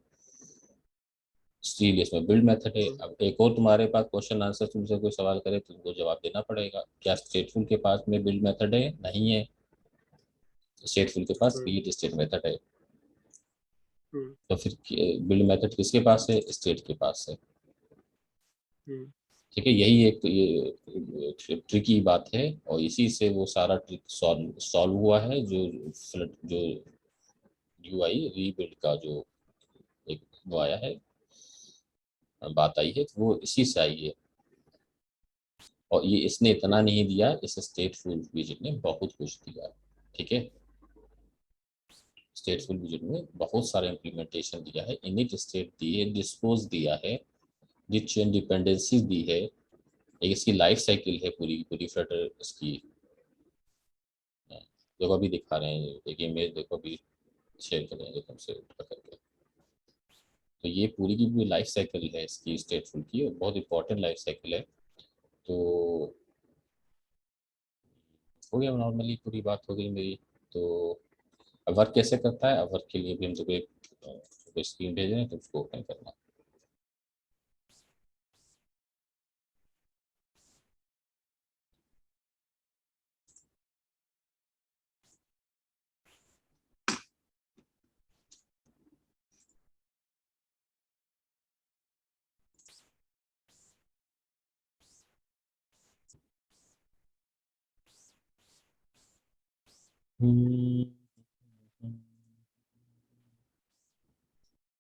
[SPEAKER 1] स्टील इसमें बिल्ड मेथड है।
[SPEAKER 2] हम्म
[SPEAKER 1] अब एक और तुम्हारे पास क्वेश्चन आंसर, तुमसे कोई सवाल करे तो तुमको जवाब देना पड़ेगा, क्या स्टेटफुल के पास में बिल्ड मेथड है, नहीं है। स्टेटफुल के पास
[SPEAKER 2] हम्म
[SPEAKER 1] क्रिएट स्टेट मेथड है।
[SPEAKER 2] हम्म
[SPEAKER 1] तो फिर बिल्ड मेथड किसके पास है, स्टेट के पास है।
[SPEAKER 2] हम्म
[SPEAKER 1] ठीक है, यही एक ये ट्रिकी बात है, और इसी से वो सारा ट्रिक सॉल्व सॉल्व हुआ है। जो यूआई रीबिल्ड का जो एक वो आया है, बात आई है, तो वो इसी से आई है। और ये इसने इतना
[SPEAKER 2] हम्म
[SPEAKER 1] नहीं दिया, इस स्टेटफुल विजिट ने बहुत कुछ दिया। ठीक है, स्टेटफुल विजिट में बहुत सारे इम्प्लीमेंटेशन दिया है, इनिट स्टेट दी है, डिस्पोज दिया है, चेन डिपेंडेंसी दी है, एक इसकी लाइफ साइकिल है पूरी की पूरी फ्लटर इसकी। देखो अभी दिखा रहे हैं एक इमेज, देखो अभी शेयर करेंगे तुमसे उठा करके। तो ये पूरी की पूरी लाइफ साइकिल है इसकी स्टेटफुल की, और बहुत इंपॉर्टेंट लाइफ साइकिल है। तो हो गया, नॉर्मली पूरी बात हो गई मेरी। तो अब वर्क कैसे करता है, अब वर्क के लिए भी हम तो एक स्क्रीन भेज रहे हैं तो उसको ओपन करना। हम्म, हम्म,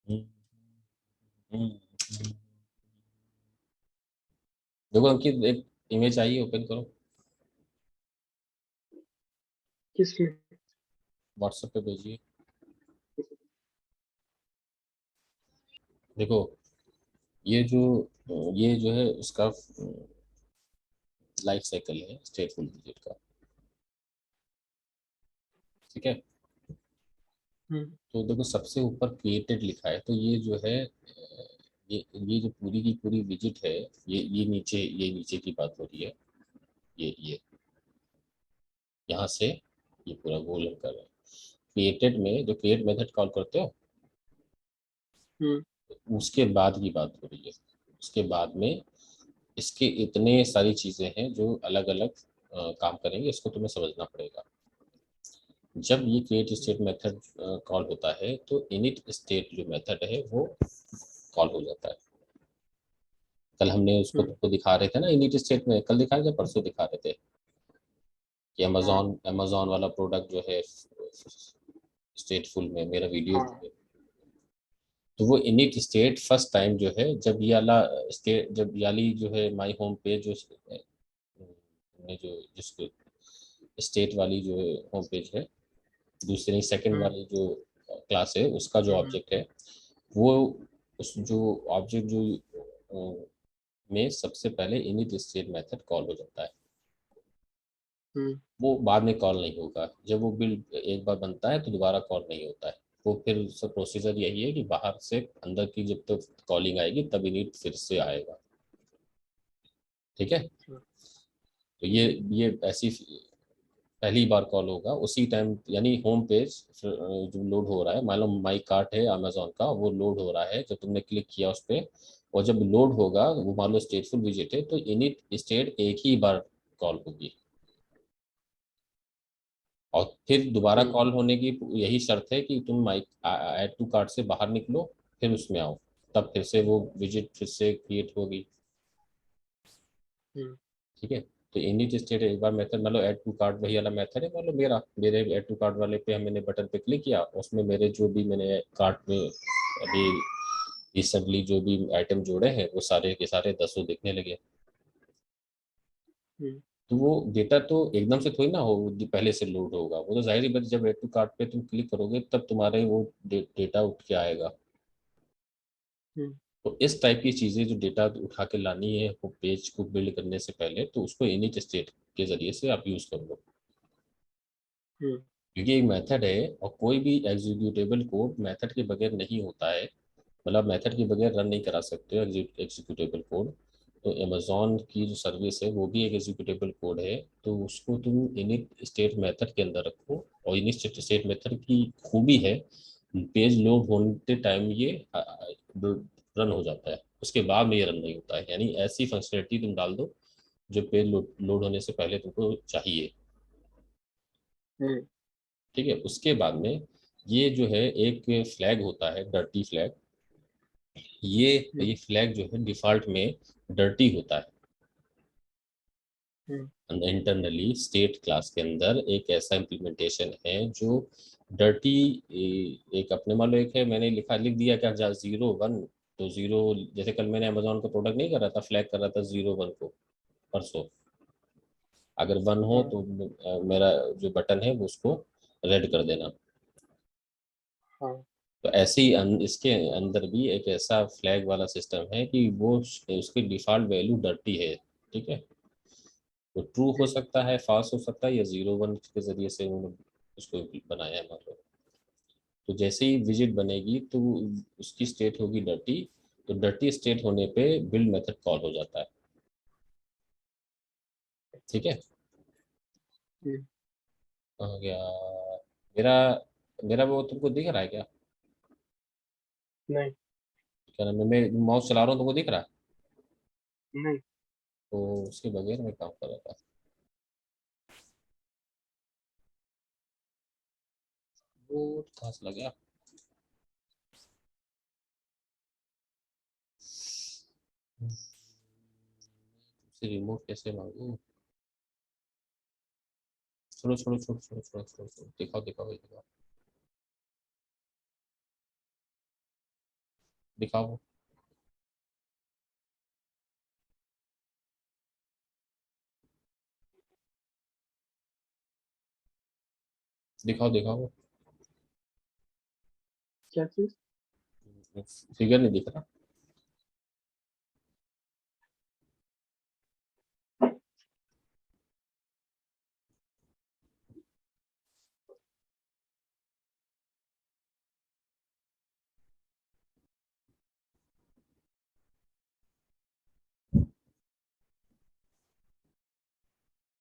[SPEAKER 1] हम्म, हम्म, हम्म। देखो अंकित, एक इमेज आई है, ओपन करो,
[SPEAKER 2] किसमें?
[SPEAKER 1] व्हाट्सएप पे भेजिए। देखो ये जो है उसका लाइफ साइकिल है स्टेटफुल विजिट का। ठीक है,
[SPEAKER 2] हम्म
[SPEAKER 1] तो देखो सबसे ऊपर क्रिएटेड लिखा है, तो ये जो है ये जो पूरी की पूरी विजिट है, ये नीचे की बात हो रही है। ये यहाँ से ये पूरा गोल हम कर रहे हैं। क्रिएटेड में जो क्रिएट मेथड कॉल करते हो,
[SPEAKER 2] हम्म
[SPEAKER 1] उसके बाद की बात हो रही है। उसके बाद में इसके इतने सारी चीजें हैं जो अलग अलग काम करेंगे, इसको तुम्हें समझना पड़ेगा। जब ये क्रिएट स्टेट मेथड कॉल होता है तो इनिट स्टेट जो मेथड है वो कॉल हो जाता है। कल हमने उसको
[SPEAKER 2] हम्म
[SPEAKER 1] तुमको दिखा रहे थे ना, इनिट स्टेट में कल दिखाए थे, परसों दिखा रहे थे कि
[SPEAKER 2] हाँ
[SPEAKER 1] अमेजोन अमेजोन वाला प्रोडक्ट जो है स्टेटफुल में, मेरा वीडियो
[SPEAKER 2] हाँ
[SPEAKER 1] तो वो इनिट स्टेट फर्स्ट टाइम जो है, जब ये वाला स्टेट, जब याली जो है माई होम पेज जो ने जो जिसको स्टेट वाली जो होम पेज है, दूसरी सेकंड
[SPEAKER 2] हम्म
[SPEAKER 1] वाली जो क्लास है उसका जो
[SPEAKER 2] हम्म
[SPEAKER 1] ऑब्जेक्ट है, वो उस जो ऑब्जेक्ट जो में सबसे पहले इनिट स्टेट मेथड कॉल हो जाता है।
[SPEAKER 2] हम्म
[SPEAKER 1] वो बाद में कॉल नहीं होगा, जब वो बिल्ड एक बार बनता है तो दोबारा कॉल नहीं होता है। वो फिर सब प्रोसीजर यही है कि बाहर से अंदर की जब तक कॉलिंग आएगी तब इनिट फिर से आएगा। ठीक है,
[SPEAKER 2] हम्म
[SPEAKER 1] तो ये ऐसी पहली बार कॉल होगा उसी टाइम, यानी होम पेज जो लोड हो रहा है, मान लो माई कार्ट है अमेजोन का, वो लोड हो रहा है जब तुमने क्लिक किया उस पर, और जब लोड होगा वो मान लो स्टेटफुल विजिट है तो इनिट स्टेट एक ही बार कॉल होगी, और फिर दोबारा
[SPEAKER 2] हम्म
[SPEAKER 1] कॉल होने की यही शर्त है कि तुम माइक ऐड टू कार्ट से बाहर निकलो, फिर उसमें आओ, तब फिर से वो विजिट फिर से क्रिएट होगी।
[SPEAKER 2] हम्म
[SPEAKER 1] ठीक है, तो इनिट स्टेट एक बार मेथड मतलब ऐड टू कार्ट वही वाला मेथड है, मतलब मेरे ऐड टू कार्ट वाले पे मैंने बटन पे क्लिक किया, उसमें मेरे जो भी मैंने कार्ट में अभी रिसेंटली जो भी आइटम जोड़े हैं वो सारे के सारे 10 दिखने लगे।
[SPEAKER 2] हम्म,
[SPEAKER 1] तो वो डेटा तो एकदम से थोड़ी ना हो जो पहले से लोड होगा, वो तो जाहिर ही बात है, जब ऐड टू कार्ट पे तुम क्लिक करोगे तब तुम्हारे वो डेटा उठ के आएगा।
[SPEAKER 2] हम्म,
[SPEAKER 1] तो इस टाइप की चीज़ें जो डेटा उठा के लानी है वो पेज को बिल्ड करने से पहले, तो उसको इनिट स्टेट के जरिए से आप यूज़ कर लो,
[SPEAKER 2] हम्म,
[SPEAKER 1] क्योंकि एक मेथड है और कोई भी एग्जीक्यूटेबल कोड मेथड के बगैर नहीं होता है, मतलब मेथड के बगैर रन नहीं करा सकते हो एग्जीक्यूटेबल कोड। तो अमेजोन की जो सर्विस है वो भी एक एग्जीक्यूटेबल कोड है, तो उसको तुम इनिट स्टेट मेथड के अंदर रखो, और इनिट स्टेट मेथड की खूबी है पेज लोड होते टाइम ये रन हो जाता है, उसके बाद में ये रन नहीं होता है, यानी ऐसी फंक्शनलिटी तुम डाल दो जो पेज लोड होने से पहले तुमको चाहिए।
[SPEAKER 2] हम्म,
[SPEAKER 1] ठीक है, उसके बाद में ये जो है एक फ्लैग होता है डर्टी फ्लैग, ये
[SPEAKER 2] हम्म,
[SPEAKER 1] ये फ्लैग जो है डिफॉल्ट में डर्टी होता है।
[SPEAKER 2] हम्म,
[SPEAKER 1] इंटरनली स्टेट क्लास के अंदर एक ऐसा इम्प्लीमेंटेशन है जो डर्टी, एक अपने मान लो एक है, मैंने लिख दिया क्या 0 1, तो जीरो, जैसे कल मैंने अमेजोन का प्रोडक्ट नहीं कर रहा था, फ्लैग कर रहा था 0 1 को परसों, अगर 1 हो
[SPEAKER 2] हाँ,
[SPEAKER 1] तो मेरा जो बटन है वो उसको रेड कर देना।
[SPEAKER 2] हाँ,
[SPEAKER 1] तो ऐसे ही इसके अंदर भी एक ऐसा फ्लैग वाला सिस्टम है कि वो उसकी डिफॉल्ट वैल्यू डर्टी है। ठीक है, तो ट्रू हो
[SPEAKER 2] हम्म,
[SPEAKER 1] सकता है, फॉल्स हो सकता है, या 0 1 के जरिए से उन्होंने उसको बनाया है मतलब। तो जैसे ही विजिट बनेगी तो उसकी स्टेट होगी डर्टी, तो डर्टी स्टेट होने पे बिल्ड मेथड कॉल हो जाता है। ठीक है,
[SPEAKER 2] हम्म,
[SPEAKER 1] हो गया मेरा मेरा वो तुमको दिख रहा है क्या?
[SPEAKER 2] नहीं,
[SPEAKER 1] क्या नाम है, मैं माउस चला रहा हूँ तुमको दिख रहा है?
[SPEAKER 2] नहीं,
[SPEAKER 1] तो उसके बगैर मैं काम कर रहा था, वो कहाँ से लग गया? उसे रिमोट कैसे मांगू? छोड़ो छोड़ो छोड़ो छोड़ो छोड़ो छोड़ो छोड़ो, दिखाओ दिखाओ दिखाओ दिखाओ दिखाओ दिखाओ।
[SPEAKER 2] क्या चीज?
[SPEAKER 1] फिगर नहीं दिख रहा।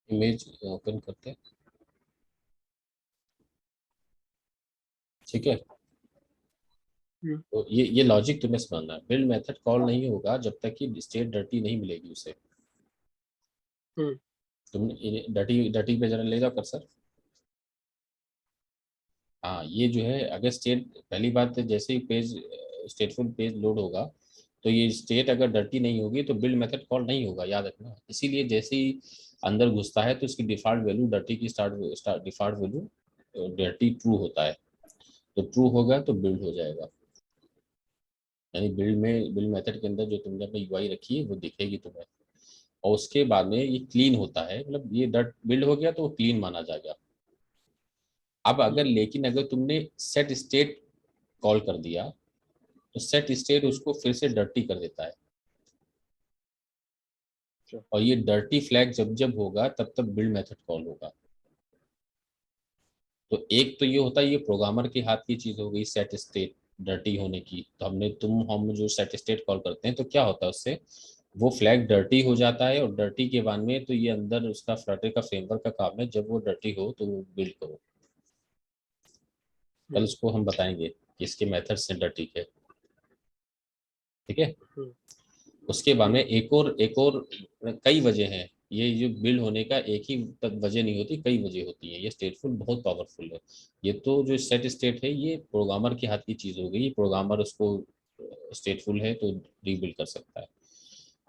[SPEAKER 1] इमेज ओपन करते हैं। ठीक है,
[SPEAKER 2] हम्म,
[SPEAKER 1] तो ये लॉजिक तुम्हें समझना है, बिल्ड मेथड कॉल नहीं होगा जब तक कि स्टेट डर्टी नहीं मिलेगी उसे।
[SPEAKER 2] हम्म,
[SPEAKER 1] तुम डर्टी डर्टी पे जरा ले जाओ कर्सर। हाँ, ये जो है अगर स्टेट, पहली बात है जैसे ही पेज स्टेटफुल पेज लोड होगा, तो ये स्टेट अगर डर्टी नहीं होगी तो बिल्ड मेथड कॉल नहीं होगा, याद रखना। इसीलिए जैसे ही अंदर घुसता है तो इसकी डिफॉल्ट वैल्यू डर्टी की start default value dirty true होता है, तो ट्रू होगा तो बिल्ड हो जाएगा, यानी बिल्ड मेथड के अंदर जो तुमने अपनी यूआई रखी है वो दिखेगी तुम्हें। और उसके बाद में ये क्लीन होता है, मतलब ये डट बिल्ड हो गया तो वो क्लीन माना जाएगा। अब अगर
[SPEAKER 2] हम्म,
[SPEAKER 1] लेकिन अगर तुमने सेट स्टेट कॉल कर दिया तो सेट स्टेट
[SPEAKER 2] हम्म,
[SPEAKER 1] उसको फिर से डर्टी कर देता है,
[SPEAKER 2] अच्छा,
[SPEAKER 1] और ये डर्टी फ्लैग जब जब होगा तब तब बिल्ड मेथड कॉल होगा। तो एक तो ये होता है, ये प्रोग्रामर के हाथ की चीज हो गई सेट स्टेट डर्टी होने की, तो हम जो सेट स्टेट कॉल करते हैं तो क्या होता है उससे, वो फ्लैग डर्टी हो जाता है, और डर्टी के बाद में तो ये अंदर उसका फ्लटर का फ्रेमवर्क का काम है, जब वो डर्टी हो तो वो बिल्ड करो। कल
[SPEAKER 2] हम्म,
[SPEAKER 1] उसको हम बताएंगे कि इसके मेथड से डर्टी है। ठीक है,
[SPEAKER 2] हम्म,
[SPEAKER 1] उसके बाद में
[SPEAKER 2] हम्म,
[SPEAKER 1] एक और कई वजह हैं, ये जो बिल्ड होने का एक ही वजह नहीं होती, कई वजह होती है, ये स्टेटफुल बहुत पावरफुल है। ये तो जो सेट स्टेट है ये प्रोग्रामर के हाथ की चीज हो गई, प्रोग्रामर उसको स्टेटफुल है तो रीबिल्ड कर सकता है,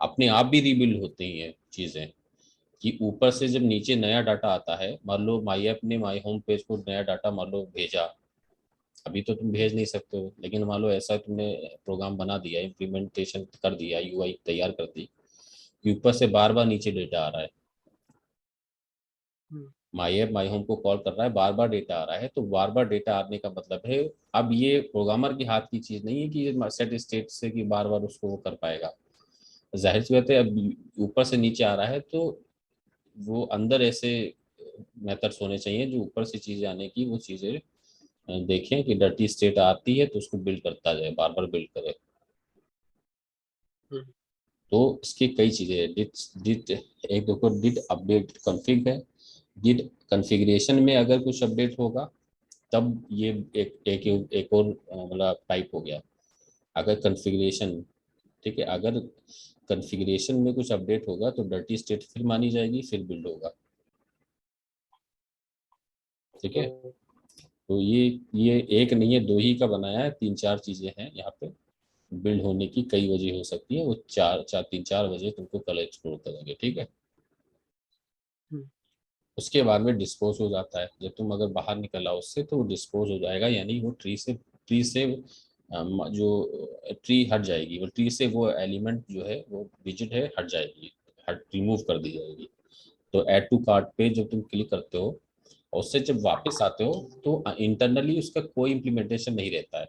[SPEAKER 1] अपने आप भी रीबिल्ड होती हैं चीजें। कि ऊपर से जब नीचे नया डाटा आता है, मान लो माई ऐप ने माई होम पेज को नया डाटा मान लो भेजा, अभी तो तुम भेज नहीं सकते हो, लेकिन मान लो ऐसा तुमने प्रोग्राम बना दिया, इम्प्लीमेंटेशन कर दिया, यूआई तैयार कर दी कि ऊपर से बार बार नीचे डेटा आ रहा है,
[SPEAKER 2] हम्म,
[SPEAKER 1] माई ऐप माई होम को कॉल कर रहा है, बार बार डेटा आ रहा है, तो बार बार डेटा आने का मतलब है, अब ये प्रोग्रामर के हाथ की चीज नहीं है कि ये सेट स्टेट से कि बार बार उसको वो कर पाएगा। जाहिर सी बात है, अब ऊपर से नीचे आ रहा है तो वो अंदर ऐसे मेथड्स होने चाहिए जो ऊपर से चीजें आने की वो चीजें देखें कि डर्टी स्टेट आती है तो उसको बिल्ड करता जाए, बार बार बिल्ड करे।
[SPEAKER 2] हम्म,
[SPEAKER 1] तो इसकी कई चीजें हैं, डिट डिट एक देखो, डिट अपडेट कॉन्फ़िग है, डिट कॉन्फ़िगरेशन में अगर कुछ अपडेट होगा तब ये एक और मतलब टाइप हो गया। अगर कॉन्फ़िगरेशन, ठीक है, अगर कॉन्फ़िगरेशन में कुछ अपडेट होगा तो डर्टी स्टेट फिर मानी जाएगी, फिर बिल्ड होगा। ठीक है,
[SPEAKER 2] तो
[SPEAKER 1] तो ये एक नहीं है, दो ही का बनाया है, तीन चार चीजें हैं यहाँ पे। बिल्ड होने की कई वजह हो सकती है, वो चार चार तीन चार वजह तुमको कल एक्सप्लोर करेंगे, ठीक है।
[SPEAKER 2] हम्म,
[SPEAKER 1] उसके बाद में डिस्पोज हो जाता है, जब तुम अगर बाहर निकल आओ उससे तो वो डिस्पोज हो जाएगा, यानी वो ट्री से जो ट्री हट जाएगी, वो ट्री से वो एलिमेंट जो है वो डिजिट है हट जाएगी, हट रिमूव कर दी जाएगी। तो ऐड टू कार्ट पे जब तुम क्लिक करते हो और उससे जब वापस आते हो तो इंटरनली उसका कोई इम्प्लीमेंटेशन नहीं रहता है,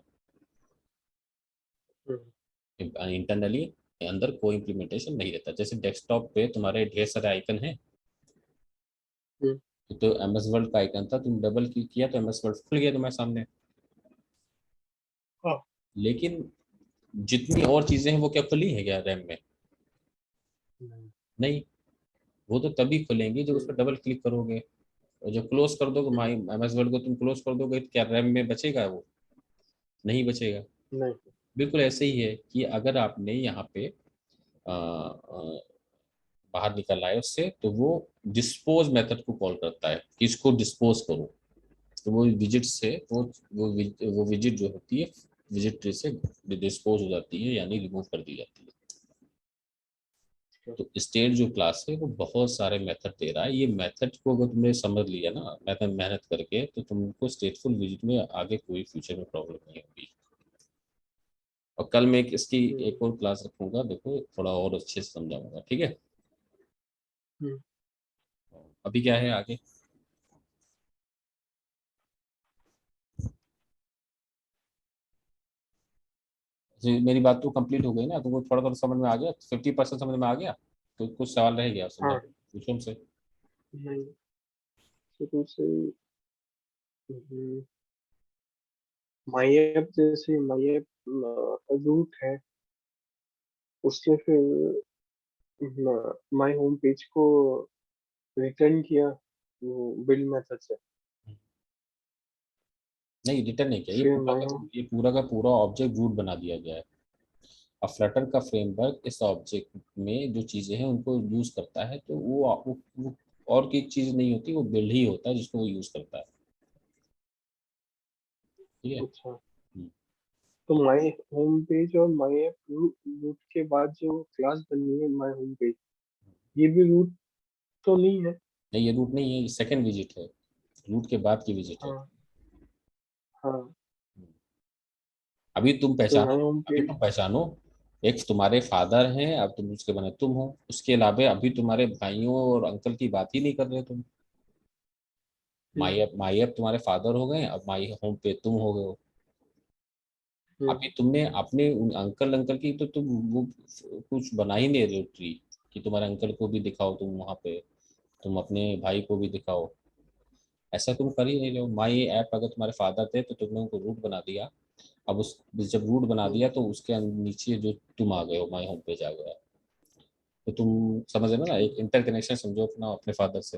[SPEAKER 2] हम्म,
[SPEAKER 1] इंटरनली अंदर कोई इम्प्लीमेंटेशन नहीं रहता। जैसे डेस्कटॉप पे तुम्हारे ढेर सारे आइकन हैं,
[SPEAKER 2] हम्म,
[SPEAKER 1] तो एम एस वर्ल्ड का आइकन था, तुम डबल क्लिक किया तो एम एस वर्ल्ड खुल गया तुम्हारे सामने,
[SPEAKER 2] हाँ,
[SPEAKER 1] लेकिन जितनी और चीजें हैं वो क्या खुली है क्या रैम में?
[SPEAKER 2] नहीं,
[SPEAKER 1] नहीं, वो तो तभी खुलेंगी जब उस
[SPEAKER 2] हम्म,
[SPEAKER 1] पर डबल क्लिक करोगे, और जब क्लोज कर दोगे
[SPEAKER 2] हम्म,
[SPEAKER 1] माई एम एस वर्ल्ड को तुम क्लोज कर दोगे तो क्या रैम में बचेगा वो? नहीं बचेगा।
[SPEAKER 2] नहीं,
[SPEAKER 1] बिल्कुल ऐसे ही है कि अगर आपने यहाँ पे बाहर निकल आए उससे, तो वो डिस्पोज मेथड को कॉल करता है कि इसको डिस्पोज करो, तो वो विजिट से वो विजिट जो होती है विजिट ट्री से डिस्पोज हो जाती है, यानी रिमूव कर दी जाती है। तो स्टेट जो क्लास है वो बहुत सारे मेथड दे रहा है, ये मेथड को अगर तुमने समझ लिया ना मेथड मेहनत करके, तो तुमको स्टेटफुल विजिट में आगे कोई फ्यूचर में प्रॉब्लम नहीं होगी। और कल मैं इसकी
[SPEAKER 2] हम्म,
[SPEAKER 1] एक और क्लास रखूंगा, देखो थोड़ा और अच्छे से समझाऊंगा, ठीक है।
[SPEAKER 2] हम्म,
[SPEAKER 1] अभी क्या है आगे? जी, मेरी बात तो कंप्लीट हो गई ना, तुमको थोड़ा थोड़ा समझ में आ गया, 50% समझ में आ गया, तो कुछ सवाल रह गया समझा,
[SPEAKER 2] हाँ,
[SPEAKER 1] पूछो हमसे।
[SPEAKER 2] नहीं, शुरू से माई ऐप, जैसे माई ऐप रूट है, उसने फिर माई होम पेज को रिटर्न किया बिल्ड मेथड से।
[SPEAKER 1] नहीं, रिटर्न नहीं किया,
[SPEAKER 2] फिर माई होम,
[SPEAKER 1] ये पूरा का पूरा ऑब्जेक्ट रूट बना दिया गया है। अब फ्लटर का फ्रेमवर्क इस ऑब्जेक्ट में जो चीजें हैं उनको यूज करता है, तो वो और की चीज नहीं होती, वो बिल्ड ही होता है जिसको वो यूज करता है, ठीक है।
[SPEAKER 2] अच्छा, तो माई होम पेज और माई ऐप रूट के बाद जो क्लास बनी है माई होम पेज, ये भी रूट तो नहीं है?
[SPEAKER 1] नहीं, ये रूट नहीं है, ये सेकंड विजिट है, रूट के बाद की विजिट है।
[SPEAKER 2] हाँ, हाँ,
[SPEAKER 1] अभी तुम
[SPEAKER 2] तो
[SPEAKER 1] पहचानो,
[SPEAKER 2] माई होम
[SPEAKER 1] अभी
[SPEAKER 2] पेज।
[SPEAKER 1] तुम पहचानो, एक तुम्हारे फादर हैं, अब तुम उसके बने तुम हो, उसके अलावा अभी तुम्हारे भाइयों और अंकल की बात ही नहीं कर रहे तुम।
[SPEAKER 2] हम्म,
[SPEAKER 1] माई ऐप तुम्हारे फादर हो गए, अब माई होम पे तुम हो गए हो।
[SPEAKER 2] हम्म,
[SPEAKER 1] अभी तुमने अपने उन अंकल अंकल की तो तुम वो कुछ बना ही नहीं रहे हो ट्री, कि तुम्हारे अंकल को भी दिखाओ तुम वहां पे, तुम अपने भाई को भी दिखाओ, ऐसा तुम कर ही नहीं रहे हो। माई ऐप अगर तुम्हारे फादर थे तो तुमने उनको रूट बना दिया, अब उस जब रूट बना
[SPEAKER 2] हम्म,
[SPEAKER 1] दिया तो उसके नीचे जो तुम आ गए हो माई होम पेज आ गया, तो तुम समझ रहे हो ना, एक इंटरकनेक्शन समझो अपना अपने फादर से,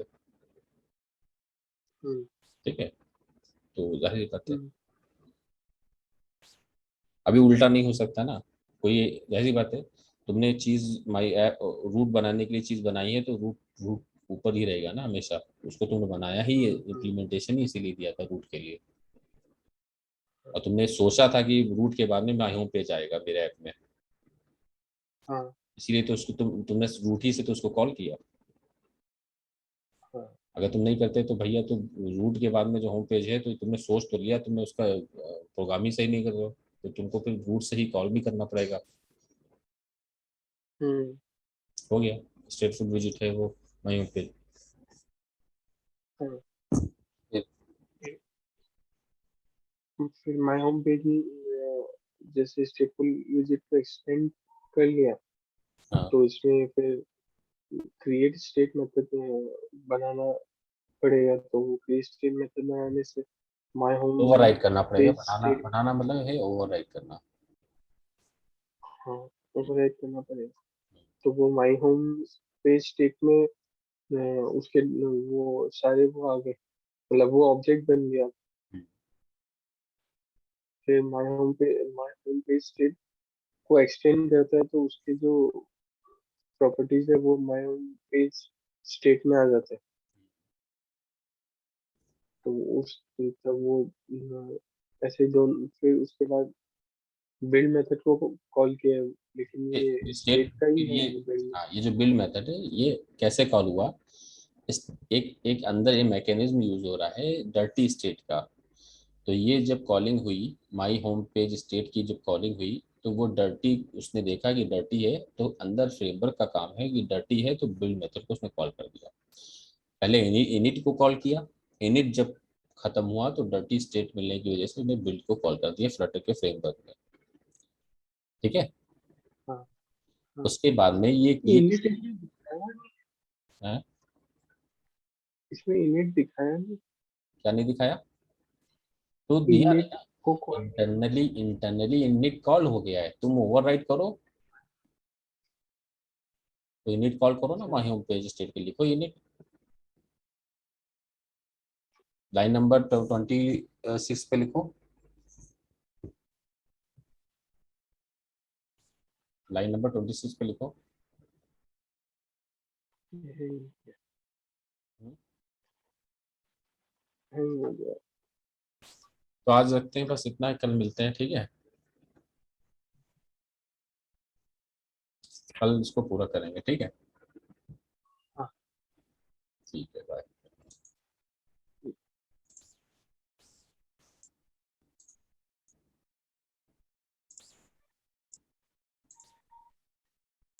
[SPEAKER 2] हम्म,
[SPEAKER 1] ठीक है। तो जाहिर सी बात है,
[SPEAKER 2] हम्म,
[SPEAKER 1] अभी उल्टा नहीं हो सकता ना, कोई, जाहिर सी बात है, तुमने चीज माई ऐप रूट बनाने के लिए चीज बनाई है तो रूट रूट ऊपर ही रहेगा ना हमेशा, उसको तुमने बनाया ही,
[SPEAKER 2] हम्म,
[SPEAKER 1] इम्प्लीमेंटेशन ही इसीलिए दिया था रूट के लिए। और तुमने सोचा था कि रूट के बाद में माई होम पेज आएगा मेरे ऐप में,
[SPEAKER 2] हाँ,
[SPEAKER 1] इसीलिए तो उसको तुमने रूट ही से तो उसको कॉल किया। अगर तुम नहीं करते तो भैया तुम रूट के बाद में जो होम पेज है तो तुमने सोच तो लिया, तुमने उसका प्रोग्राम ही सही नहीं कर रहे हो, तो तुमको फिर रूट से ही कॉल भी करना पड़ेगा।
[SPEAKER 2] हम्म।
[SPEAKER 1] हो गया, स्टेटफुल विजिट है वो माई होम पेज।
[SPEAKER 2] हाँ, फिर माई होम पेज जैसे स्टेपल विजिट को एक्सटेंड कर लिया,
[SPEAKER 1] हाँ,
[SPEAKER 2] तो इसमें फिर क्रिएट स्टेट मेथड बनाना पड़ेगा। तो वो क्रिएट स्टेट मेथड बनाने से माई होम
[SPEAKER 1] ओवरराइड करना पड़ेगा,
[SPEAKER 2] पेज
[SPEAKER 1] बनाना
[SPEAKER 2] स्टेट,
[SPEAKER 1] बनाना मतलब है ओवरराइड करना।
[SPEAKER 2] हाँ, ओवरराइट करना पड़ेगा। तो वो माई होम पेज स्टेट में उसके वो सारे वो आ गए, मतलब वो ऑब्जेक्ट बन गया। फिर माई होम पेज स्टेट को एक्सटेंड करता है तो उसके जो प्रॉपर्टीज है वो माई होम पेज स्टेट में आ जाते हैं। तो उस तब वो ऐसे दोनों, फिर उसके बाद बिल्ड मेथड को कॉल किया, लेकिन ये
[SPEAKER 1] स्टेट
[SPEAKER 2] स्टेट का ही है
[SPEAKER 1] ये,
[SPEAKER 2] बिल्ड।
[SPEAKER 1] हाँ, ये जो बिल्ड मेथड है ये कैसे कॉल हुआ, इस एक एक अंदर ये मैकेनिज्म यूज हो रहा है डर्टी स्टेट का। तो ये जब कॉलिंग हुई, माई होम पेज स्टेट की जब कॉलिंग हुई, तो वो डर्टी, उसने देखा कि डर्टी है, तो अंदर फ्रेमवर्क का काम है कि डर्टी है तो बिल्ड मेथड को उसने कॉल कर दिया। पहले इनिट को कॉल किया, इनिट जब खत्म हुआ तो डर्टी स्टेट मिलने की वजह से उसने बिल्ड को कॉल कर दिया फ्लटर के फ्रेमवर्क में। ठीक है।
[SPEAKER 2] हाँ हाँ।
[SPEAKER 1] उसके बाद में ये
[SPEAKER 2] इनिट इसमें दिखाया नहीं,
[SPEAKER 1] हाँ,
[SPEAKER 2] इसमें इनिट दिखाया नहीं।
[SPEAKER 1] क्या नहीं दिखाया, तो दिया नहीं
[SPEAKER 2] इनिट
[SPEAKER 1] ना।
[SPEAKER 2] को कॉल किया।
[SPEAKER 1] इंटरनली इनिट कॉल हो गया है, तुम ओवरराइट करो, तो इनिट कॉल करो ना,
[SPEAKER 2] अच्छा।
[SPEAKER 1] माई होम पेज स्टेट के लिखो इनिट, लाइन नंबर 26 पे लिखो, लाइन नंबर 26 पे लिखो।
[SPEAKER 2] है
[SPEAKER 1] हम्म।
[SPEAKER 2] हो गया।
[SPEAKER 1] तो आज रखते हैं बस इतना, कल मिलते हैं, ठीक है। कल इसको पूरा करेंगे, ठीक है।
[SPEAKER 2] हाँ।
[SPEAKER 1] ठीक है, बाय।